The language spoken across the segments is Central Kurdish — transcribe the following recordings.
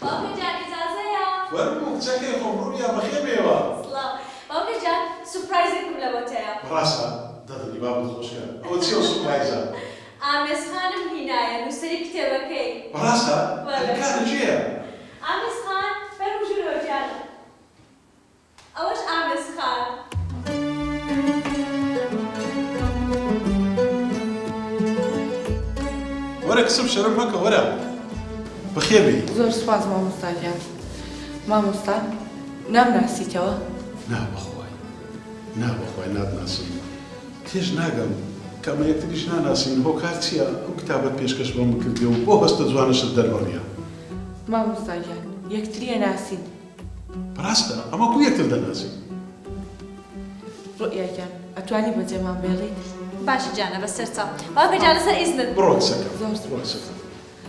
باوکە جان ئیجازەیە؟ وەربوو کچەکەی خۆم ڕوویا بەخێبێەوە. سڵاو. باوکە جان سوپرایزێکم لەبۆتەیە. ڕاستە؟ دەدڵی بابت خۆشیە. ئەوە چییە سوپرایزە؟ ئامێزخانم هینایە نووسەری کتێبەکەی. ڕاستە؟ کارە چییە؟ ئامێزخان بەروژرەوە جانە. ئەوەش ئامێزخان. وەرە کچم شەرم مەکە وەرە. بەخێبی. زۆر سوپاس مامۆستا گیان. مامۆستا نامناسیتەوە؟ نابەخوای ناتناسم. تێژ ناگەم کە ئەمە یەکتریش ناناسین هۆکار چییە؟ ئەو کتابەت پێشکەش بۆم کردیەوە بۆ هەستە جوانەشت دەربڕیە. مامۆستا گیان یەکتریە ناسین. ڕاستە؟ ئەمە کو یەکتر دەناسین؟ ڕۆیا گیان ئەتوانی بەجێمان بێڵیت؟ باشە جانە بەسەر چاو. باوکە جان لەسەر ئیزنت. بڕۆ کچەکەم. زۆر بڕۆ کچەکەم.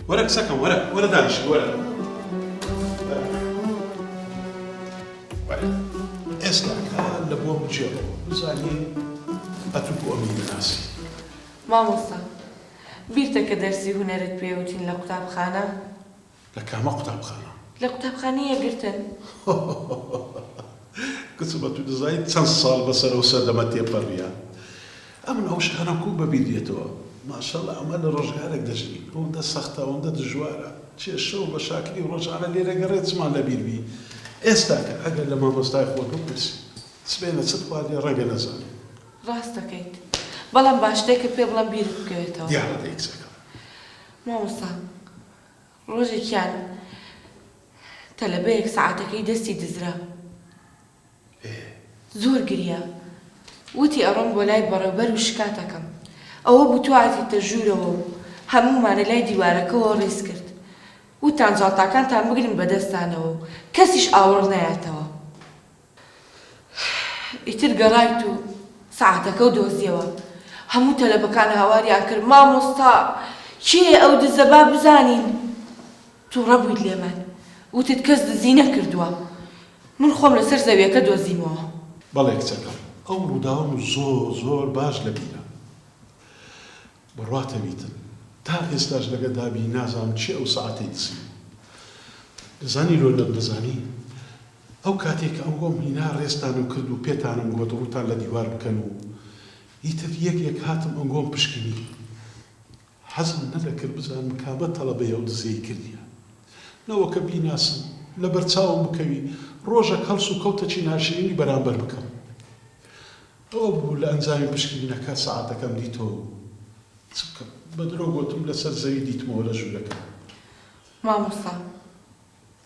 وەرە کچەکەم وەرە دانیشت وەرە. ئێستا کار لە بۆ بجێڕەوە بزانین ئەتوو بۆ ئەمی ناسی. مامۆستا بیرتە کە دەرسی هونەرت پێوتین لە قوتابخانە؟ لە کامە قوتابخانە؟ لە قوتابخانەیە گرتن. کچم بە تو دەزانیت چەند ساڵ بەسەرەوە سەردەمە تێپەڕیە. ئەمن ئەو شتانە کوو بەبیر دێتەوە. ماشەڵڵا ئەمە لە ڕۆژگارێک دەژین. ئەوەندە سەختە ئەوەندە دژوارە. چێشە و بە شاکری ڕۆژانە لێرە گەڕێت چمان لەبیر بی. ئێستا کە ئەگەر لە مامۆستای خۆت بپرسی سبێنە چت خواردی ڕەنگە نەزانێت. ڕاست دەکەیت. بەڵام باشتێکە پێ بڵم بیر بکەوێتەوە. دیارە دەی کچەکەم. مامۆستا ڕۆژێکیان تەلەبەیەک سەعاتەکەی دەستی دزرا. زۆر گریا. وتی ئەڕۆم بۆ لای بەڕێوەبەر و شکاتەکەم. ئەوە بوو تواتیتە ژوورەوە و هەموومانە لای دیوارەکەەوە ڕێز کرد. وتان جاڵتاکانتان بگرن بەدەستانەوە و کەسیش ئاوەڕ نایاتەوە. ئیتر گەڕایت و سەعاتەکە و دۆزیەوە. هەموو تەلەبەکان هاواریان کرد مامۆستا کێ ئەو دزە با بزانین. تووڕە بوویت لێمان. وتت کەس دزی نەکردووە. من خۆم لەسەر زەویەکە دۆزیمەوە. بەڵێ کچەکەم ئەو ڕووداوم زۆر باش لەبیرە. بڕواتە بیتن تا ئێستاش لەگە دابی نازانم چی ئەو سەعاتەی دزی. دەزانی لۆ لەم دەزانی ئەو کاتێک ئەو گۆم هینا ڕێستان و کرد و پێتانم گوت ڕووتان لە دیوار بکەن و ئیتر یەک هاتم ئەنگۆم پشکنی. حەزم نەدەکرد بزانم کامە تەڵەبەیە ئەو دزەی کردیە. نەوەکە بیناسم لە بەرچاوم بکەوی ڕۆژە کەڵس و کەوتەچی ناشرینی بەرامبەر بکەم. ئەوە بوو لە ئەنجامی پشکنینەکە سەعاتەکەم دیتەوە. چ بکەم بە درۆ گۆتم لەسەر زەوی دیتمەوە لە ژوورەکە. مامۆستا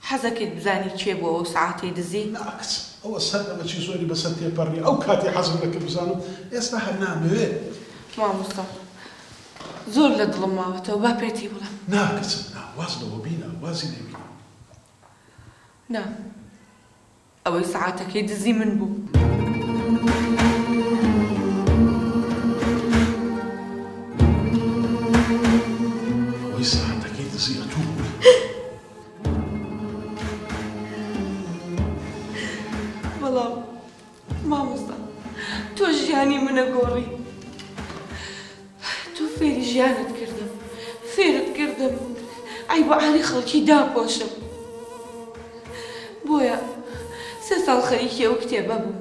حەزەکەت بزانی کێ بۆ ئەو سەعاتەی دزی؟ ناکچ ئەوە سەردەمەچی زۆری بەسەر تێپەڕی ئەو کاتی حەزم دەکرد بزانم ئێستا هەر نامەوێت. مامۆستا زۆر لە دڵم ماوەتەوە با پێتی بڵێم. ناکچم واز لەوە بینە وازی لێبینە. نا ئەوەی سەعاتەکەی دزی من بوو. ئەوەی سەعاتەکەی دزی ئەتوو بووی. بەڵام مامۆستا تۆ ژیانی منە گۆڕی. تۆ فێری ژیانت کردم فێرت کردم ئەی بە عالی خەڵکی داپۆشم. بۆیە 3 ساڵ خەریکی ئەو کتێبە بووم.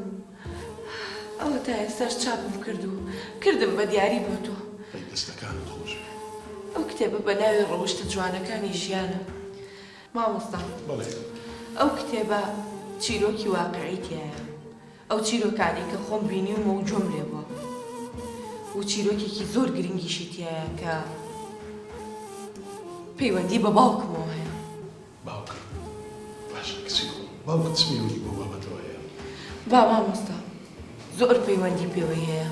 ئەوە تا ئێستاش چاپم کرد و کردم بە دیاری بۆ تۆ. دەستەکانت خۆش. ئەو کتێبە بە ناوی ڕەوشتە جوانەکانی ژیانە. مامۆستا بەڵێ ئەو کتێبە چیرۆکی واقعی تایە. ئەو چیرۆکانی کە خۆم بینیومە و جۆم لێ بووە. و چیرۆکێکی زۆر گرنگیشی تایە کە پەیوەندی بە باوکمەوە هەیە. باوکە باشە کچی باوکت چمیوەی بۆ بابەتەوە هەیە؟ با مامۆستا زۆر پەیوەندی پێوەی هەیە.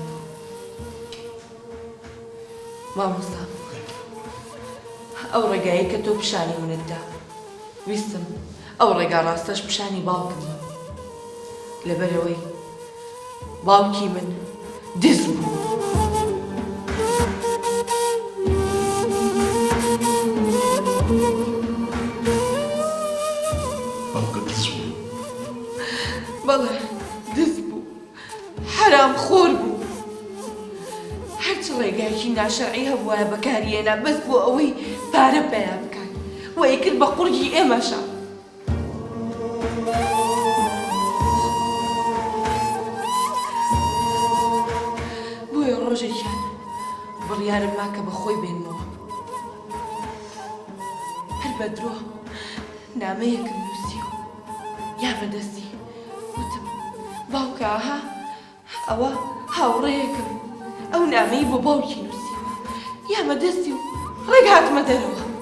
مامۆستا ئەو ڕێگایی کە تۆ پیشانی منتدا ویستم ئەو ڕێگا ڕاستەش پیشانی باوکمە. لەبەرەوەی باوکی من دز بوو. باوکت دز بوو؟ بەڵێ دز بوو. حرام خۆر بوو. هەرچ ڕێگایکی ناشەرعی هەبووە بەکارهێنا بەس بۆ ئەوەی پارە پێیا بکات. وەی کرد بە قورگی ئێمەشە. خۆی ڕۆژێکیان بڕیارم ما کە بەخۆی بێنمەوە. هەر بە درۆ نامەیەکم نووسی و یامەدەستی وتم باوکە ئاها ئەوە هاوڕێیەکم ئەو نامەی بۆ باوکی نووسیوە یامەدەستی و ڕێک هاتمە دەرەوە.